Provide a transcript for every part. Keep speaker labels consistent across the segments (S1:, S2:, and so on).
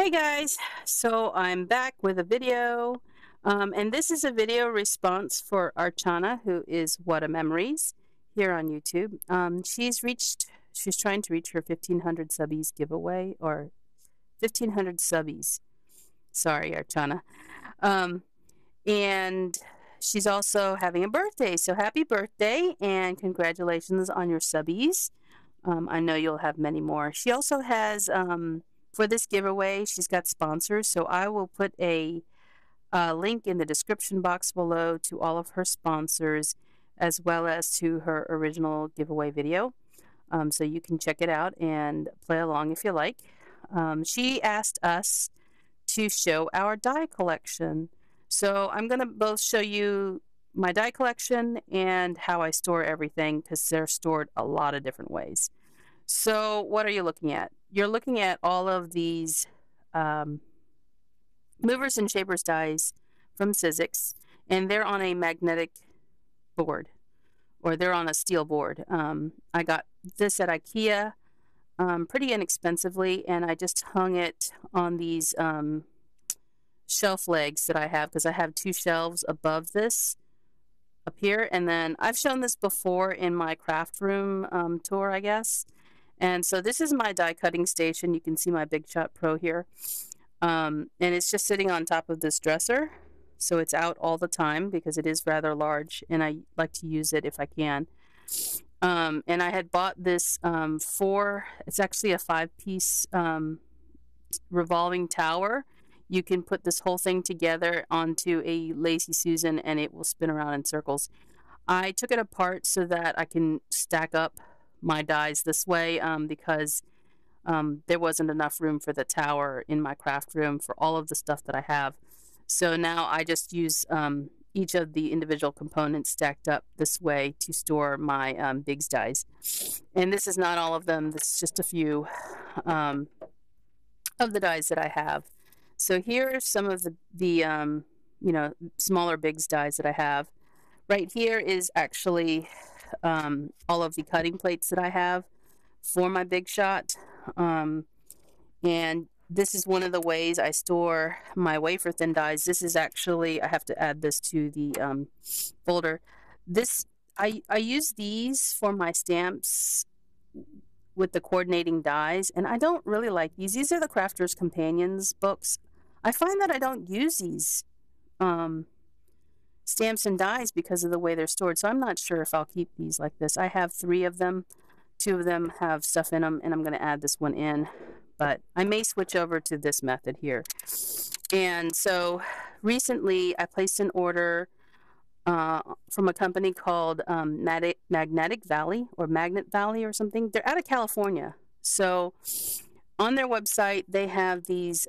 S1: Hey guys, so I'm back with a video, and this is a video response for Archana, who is Whatamemories here on YouTube. She's trying to reach her 1500 subbies giveaway, or 1500 subbies. Sorry, Archana. Um, and she's also having a birthday, so happy birthday and congratulations on your subbies. I know you'll have many more. She also has, for this giveaway, she's got sponsors, so I will put a link in the description box below to all of her sponsors, as well as to her original giveaway video. So you can check it out and play along if you like. She asked us to show our die collection. So I'm going to both show you my die collection and how I store everything, because they're stored a lot of different ways. So what are you looking at? You're looking at all of these movers and shapers dies from Sizzix, and they're on a magnetic board, or they're on a steel board. I got this at IKEA pretty inexpensively, and I just hung it on these shelf legs that I have, because I have two shelves above this up here. And then I've shown this before in my craft room tour, I guess. And so this is my die cutting station. You can see my Big Shot Pro here. And it's just sitting on top of this dresser. So it's out all the time because it is rather large, and I like to use it if I can. And I had bought this it's actually a 5-piece revolving tower. You can put this whole thing together onto a Lazy Susan and it will spin around in circles. I took it apart so that I can stack up my dies this way, because there wasn't enough room for the tower in my craft room for all of the stuff that I have. So now I just use each of the individual components stacked up this way to store my Bigs dies. And this is not all of them. This is just a few of the dies that I have. So here are some of the smaller Bigs dies that I have. Right here is actually all of the cutting plates that I have for my Big Shot. And this is one of the ways I store my wafer thin dies. This is actually, I have to add this to the folder. I use these for my stamps with the coordinating dies, and I don't really like these. These are the Crafter's Companions books. I find that I don't use these stamps and dies because of the way they're stored, so I'm not sure if I'll keep these like this. I have 3 of them. 2 of them have stuff in them, and I'm going to add this one in, but I may switch over to this method here. And so recently I placed an order from a company called Magnetic Valley, or Magnet Valley or something. They're out of California. So on their website they have these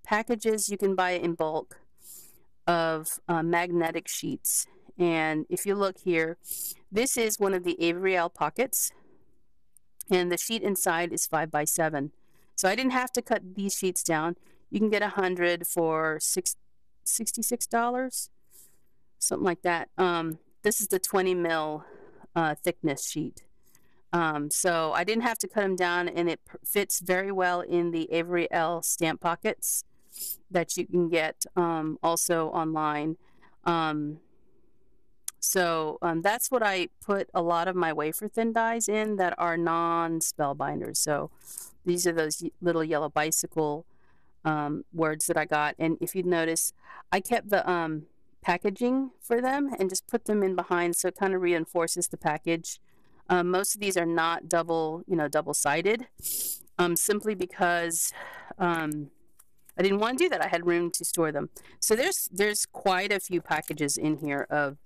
S1: packages you can buy in bulk of magnetic sheets. And if you look here, this is one of the Avery L pockets, and the sheet inside is 5 by 7. So I didn't have to cut these sheets down. You can get 100 for $66, something like that. This is the 20 mil thickness sheet. So I didn't have to cut them down, and it fits very well in the Avery L stamp pockets that you can get also online. So that's what I put a lot of my wafer thin dies in that are non-spellbinders. So these are those little yellow bicycle words that I got. And if you notice, I kept the packaging for them and just put them in behind, so it kind of reinforces the package. Most of these are not double-sided, simply because I didn't want to do that. I had room to store them. So there's quite a few packages in here of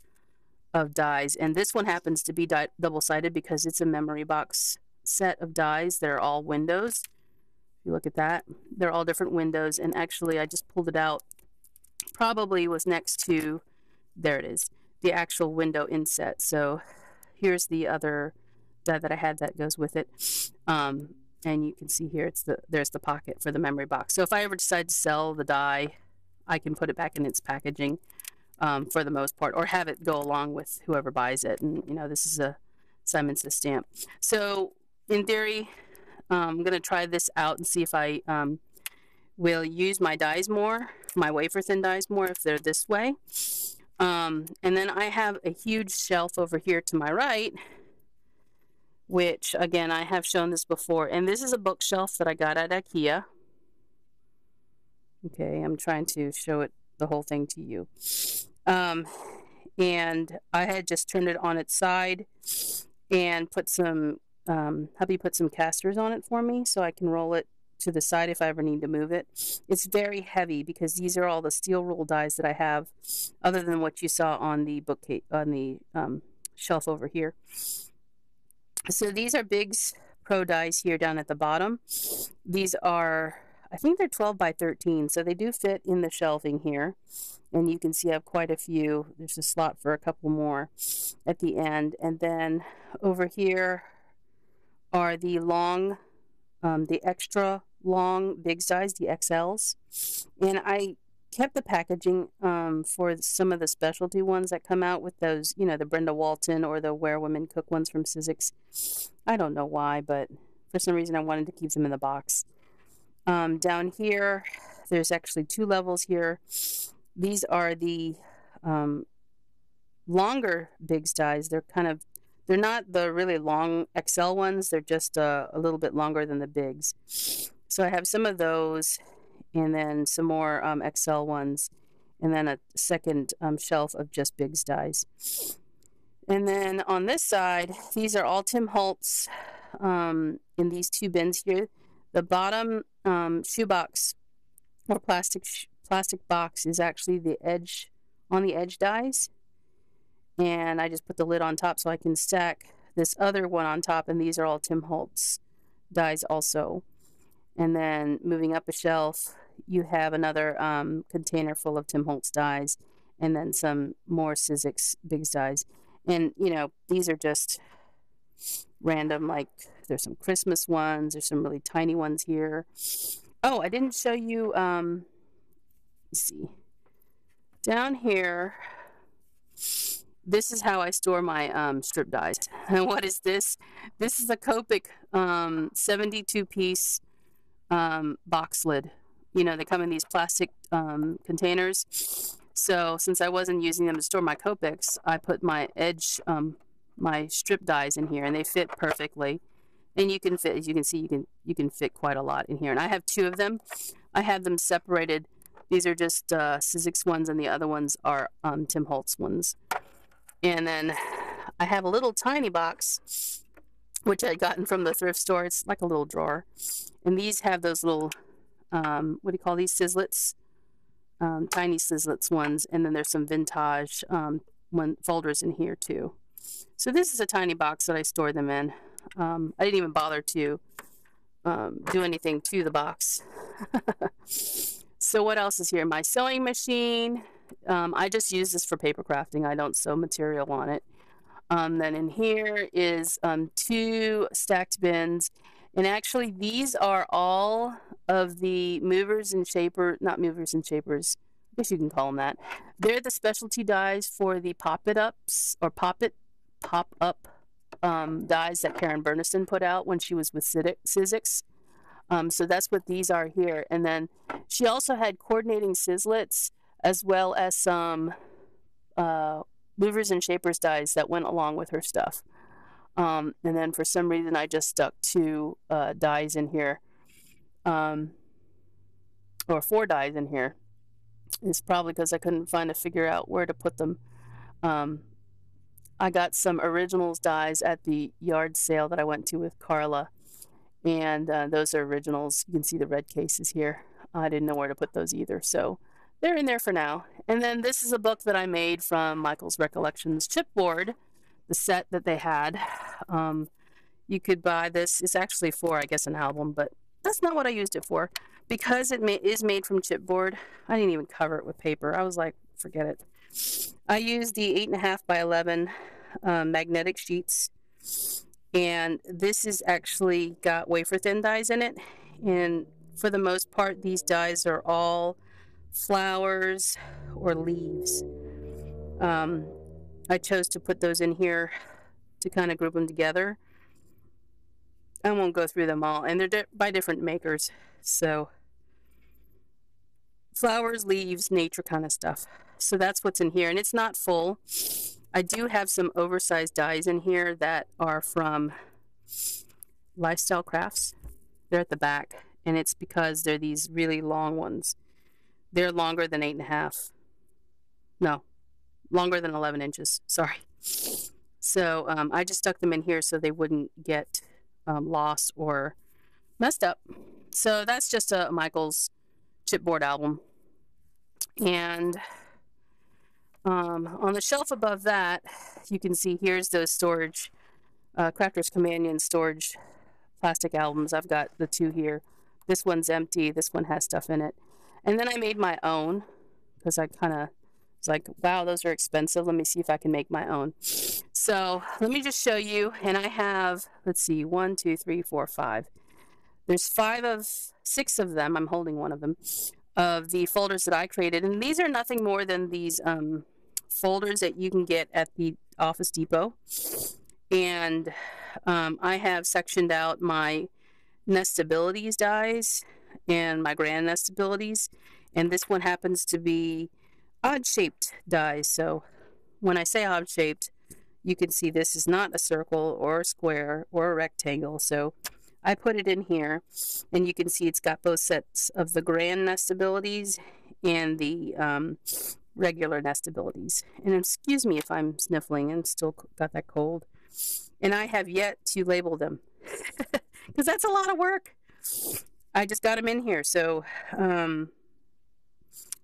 S1: dies, and this one happens to be double-sided because it's a memory box set of dies that are all windows. If you look at that, they're all different windows, and actually I just pulled it out. Probably was next to, there it is, the actual window inset. So here's the other die that I had that goes with it. And you can see here, there's the pocket for the memory box. So if I ever decide to sell the die, I can put it back in its packaging for the most part, or have it go along with whoever buys it. And this is a Simon Says stamp. So in theory, I'm going to try this out and see if I will use my dies more, my wafer thin dies more if they're this way. And then I have a huge shelf over here to my right, which again, I have shown this before. And this is a bookshelf that I got at IKEA. Okay, I'm trying to show it, the whole thing to you. And I had just turned it on its side and put some, hubby put some casters on it for me so I can roll it to the side if I ever need to move it. It's very heavy because these are all the steel roll dies that I have, other than what you saw on the bookcase, on the shelf over here. So these are Big's Pro dies here down at the bottom. These are, I think they're 12 by 13, so they do fit in the shelving here. And you can see I have quite a few. There's a slot for a couple more at the end. And then over here are the long, the extra long Big's dies, the XLs. And I kept the packaging for some of the specialty ones that come out with those, you know, the Brenda Walton or the Where Women Cook ones from Sizzix. I don't know why, but for some reason I wanted to keep them in the box. Down here, there's actually 2 levels here. These are the longer Big's dies. They're not the really long XL ones. They're just a little bit longer than the Big's. So I have some of those, and then some more XL ones, and then a second shelf of just Big's dies. And then on this side, these are all Tim Holtz in these 2 bins here. The bottom shoebox or plastic box is actually the edge, on the edge dies. And I just put the lid on top so I can stack this other one on top, and these are all Tim Holtz dies also. And then moving up a shelf, you have another container full of Tim Holtz dies, and then some more Sizzix Big's dies. And, you know, these are just random, like there's some Christmas ones, there's some really tiny ones here. Oh, I didn't show you, let's see, down here, this is how I store my strip dies. And what is this? This is a Copic 72-piece box lid. You know, they come in these plastic containers. So since I wasn't using them to store my Copics, I put my edge, my strip dies in here, and they fit perfectly. And you can fit, as you can see, you can fit quite a lot in here. And I have 2 of them. I have them separated. These are just Sizzix ones, and the other ones are Tim Holtz ones. And then I have a little tiny box, which I'd gotten from the thrift store. It's like a little drawer. And these have those little, what do you call these, sizzlets? Tiny sizzlets ones. And then there's some vintage folders in here too. So this is a tiny box that I store them in. I didn't even bother to do anything to the box. So what else is here? My sewing machine. I just use this for paper crafting. I don't sew material on it. Then in here is 2 stacked bins. And actually, these are all of the movers and shapers, not movers and shapers, I guess you can call them that. They're the specialty dies for the pop-it-ups, or pop-up dies that Karen Bernison put out when she was with Sizzix. So that's what these are here. And then she also had coordinating sizzlets, as well as some movers and shapers dies that went along with her stuff. And then for some reason I just stuck 2 dies in here, or 4 dies in here. It's probably because I couldn't figure out where to put them. I got some originals dies at the yard sale that I went to with Carla, and those are originals. You can see the red cases here. I didn't know where to put those either, so they're in there for now. And then this is a book that I made from Michael's Recollections chipboard, the set that they had. You could buy this. It's actually for, I guess, an album, but that's not what I used it for. Because it is made from chipboard, I didn't even cover it with paper. I was like, forget it. I used the 8.5 by 11 magnetic sheets. And this is actually got wafer thin dies in it. And for the most part, these dies are all flowers or leaves. I chose to put those in here to kind of group them together. I won't go through them all, and they're by different makers. So flowers, leaves, nature kind of stuff. So that's what's in here, and it's not full. I do have some oversized dies in here that are from Lifestyle Crafts. They're at the back, and it's because they're these really long ones. They're longer than 8.5. No, longer than 11 inches. Sorry. So I just stuck them in here so they wouldn't get lost or messed up. So that's just a Michael's chipboard album. And on the shelf above that, you can see here's those storage, Crafter's Companion storage plastic albums. I've got the two here. This one's empty. This one has stuff in it. And then I made my own because I kind of was like, wow, those are expensive. Let me see if I can make my own. So let me just show you. And I have, let's see, 1, 2, 3, 4, 5. There's 6 of them. I'm holding one of them, of the folders that I created. And these are nothing more than these folders that you can get at the Office Depot. And I have sectioned out my Nestabilities dies and my Grand Nestabilities. And this one happens to be odd-shaped dies. So when I say odd-shaped, you can see this is not a circle or a square or a rectangle. So I put it in here, and you can see it's got both sets of the Grand Nestabilities and the regular Nestabilities. And excuse me if I'm sniffling and still got that cold. And I have yet to label them because that's a lot of work. I just got them in here. So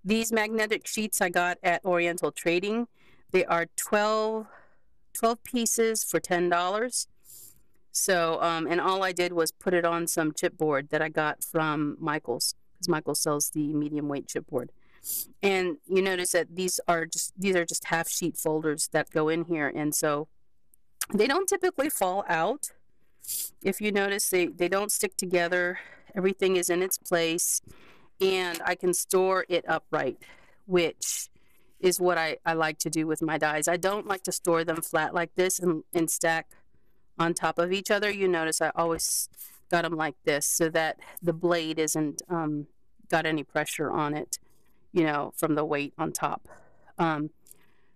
S1: these magnetic sheets I got at Oriental Trading. They are 12 pieces for $10. So, and all I did was put it on some chipboard that I got from Michael's, because Michael sells the medium weight chipboard. And you notice that these are just half sheet folders that go in here, and so they don't typically fall out. If you notice, they don't stick together. Everything is in its place, and I can store it upright, which is what I like to do with my dies. I don't like to store them flat like this and stack on top of each other. You notice I always got them like this so that the blade isn't got any pressure on it, you know, from the weight on top.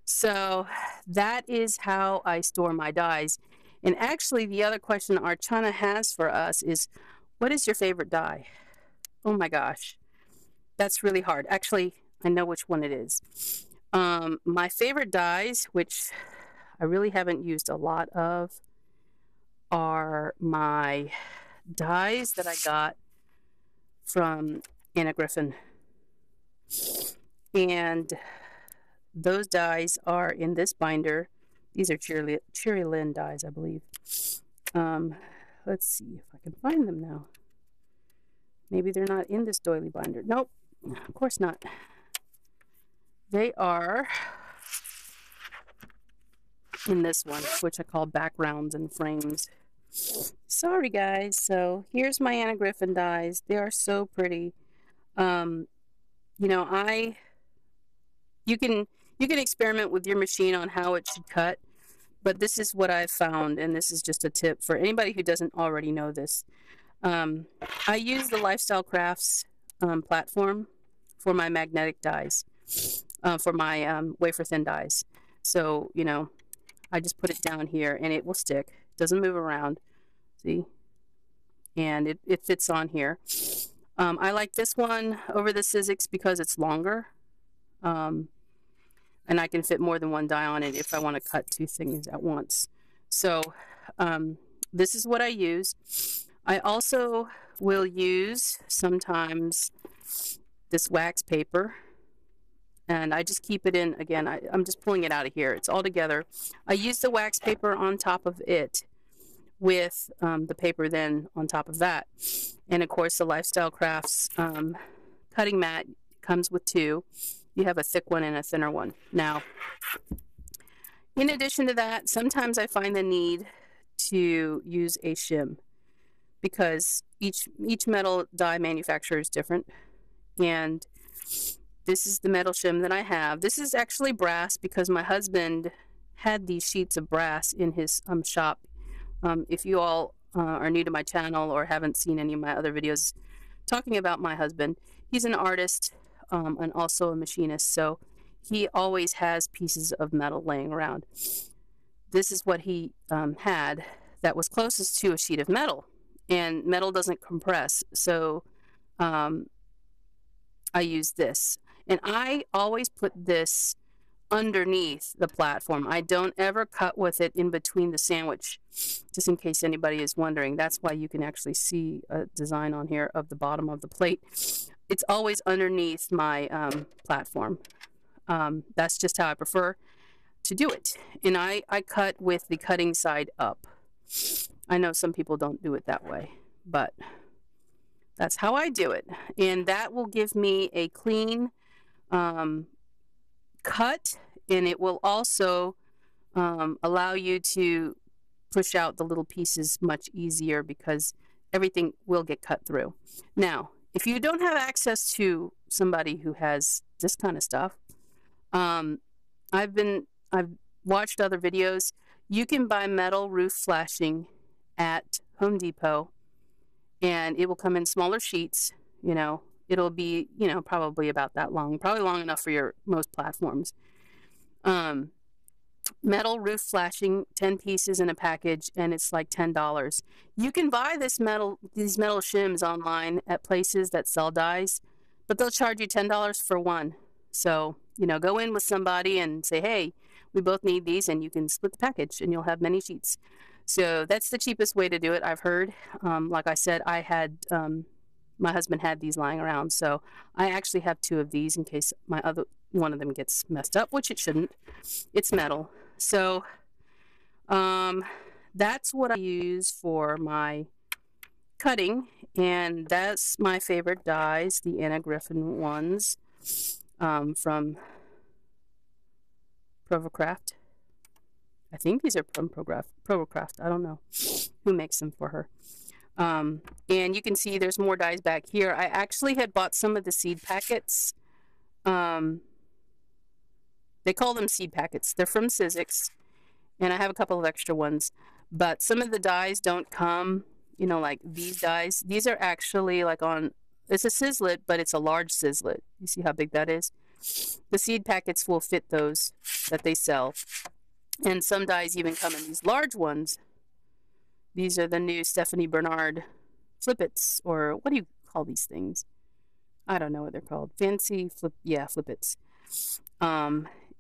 S1: So that is how I store my dies. And actually, the other question Archana has for us is, what is your favorite die? Oh my gosh, that's really hard. Actually, I know which one it is. My favorite dies, which I really haven't used a lot of, are my dies that I got from Anna Griffin. And those dies are in this binder. These are Cherry Lynn dies, I believe. Let's see if I can find them now. Maybe they're not in this doily binder. Nope, of course not. They are in this one, which I call backgrounds and frames. Sorry guys. So here's my Anna Griffin dies. They are so pretty. You know, you can experiment with your machine on how it should cut, but this is what I've found, and this is just a tip for anybody who doesn't already know this. I use the Lifestyle Crafts platform for my magnetic dies, for my wafer thin dies. So, you know, I just put it down here and it will stick. It doesn't move around. See? And it fits on here. I like this one over the Sizzix because it's longer. And I can fit more than one die on it if I want to cut 2 things at once. So this is what I use. I also will use sometimes this wax paper, and I just keep it in. Again, I'm just pulling it out of here. It's all together. I use the wax paper on top of it with the paper then on top of that. And of course the Lifestyle Crafts cutting mat comes with 2. You have a thick one and a thinner one. Now, in addition to that, sometimes I find the need to use a shim because each metal die manufacturer is different. And this is the metal shim that I have. This is actually brass because my husband had these sheets of brass in his shop. If you all are new to my channel or haven't seen any of my other videos talking about my husband, he's an artist and also a machinist, so he always has pieces of metal laying around. This is what he had that was closest to a sheet of metal, and metal doesn't compress, so I use this. And I always put this underneath the platform. I don't ever cut with it in between the sandwich, just in case anybody is wondering. That's why you can actually see a design on here of the bottom of the plate. It's always underneath my platform. That's just how I prefer to do it. And I cut with the cutting side up. I know some people don't do it that way, but that's how I do it. And that will give me a clean cut, and it will also allow you to push out the little pieces much easier because everything will get cut through. Now, if you don't have access to somebody who has this kind of stuff, I've watched other videos. You can buy metal roof flashing at Home Depot, and it will come in smaller sheets. You know, it'll be, you know, probably about that long, probably long enough for your most platforms. Metal roof flashing, 10 pieces in a package, and it's like $10. You can buy these metal shims online at places that sell dies, but they'll charge you $10 for one. So, you know, go in with somebody and say, hey, we both need these, and you can split the package and you'll have many sheets. So that's the cheapest way to do it, I've heard. Like I said, I had my husband had these lying around, so I actually have 2 of these in case my other one of them gets messed up, which it shouldn't. It's metal. So that's what I use for my cutting, and that's my favorite dies, the Anna Griffin ones from Provocraft. I think these are from Provocraft. I don't know who makes them for her. And you can see there's more dies back here. I actually had bought some of the seed packets. They call them seed packets. They're from Sizzix, and I have a couple of extra ones. But some of the dies don't come, you know, like these dies. These are actually like on, it's a Sizzlet, but it's a large Sizzlet. You see how big that is? The seed packets will fit those that they sell. And some dies even come in these large ones. These are the new Stephanie Bernard flippets, or what do you call these things? I don't know what they're called. Fancy flippets.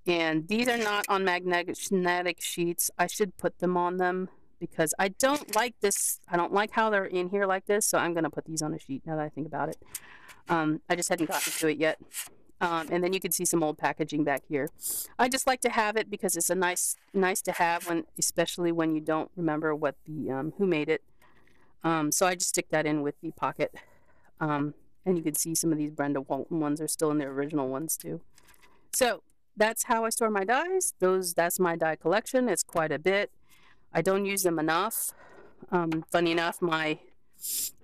S1: And these are not on magnetic sheets. I should put them on them because I don't like this. I don't like how they're in here like this, so I'm going to put these on a sheet now that I think about it. I just hadn't gotten to it yet. And then you can see some old packaging back here. I just like to have it because it's a nice to have, when, especially when you don't remember what the who made it. So I just stick that in with the pocket. And you can see some of these Brenda Walton ones are still in their original ones too. So that's how I store my dies. That's my die collection. It's quite a bit. I don't use them enough. Funny enough, my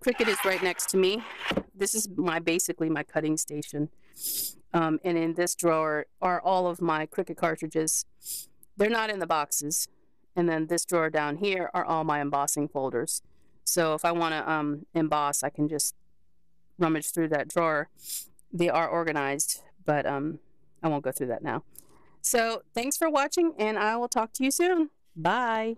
S1: Cricut is right next to me. This is basically my cutting station. And in this drawer are all of my Cricut cartridges. They're not in the boxes. And then this drawer down here are all my embossing folders. So if I want to emboss, I can just rummage through that drawer. They are organized, but I won't go through that now. So thanks for watching, and I will talk to you soon. Bye.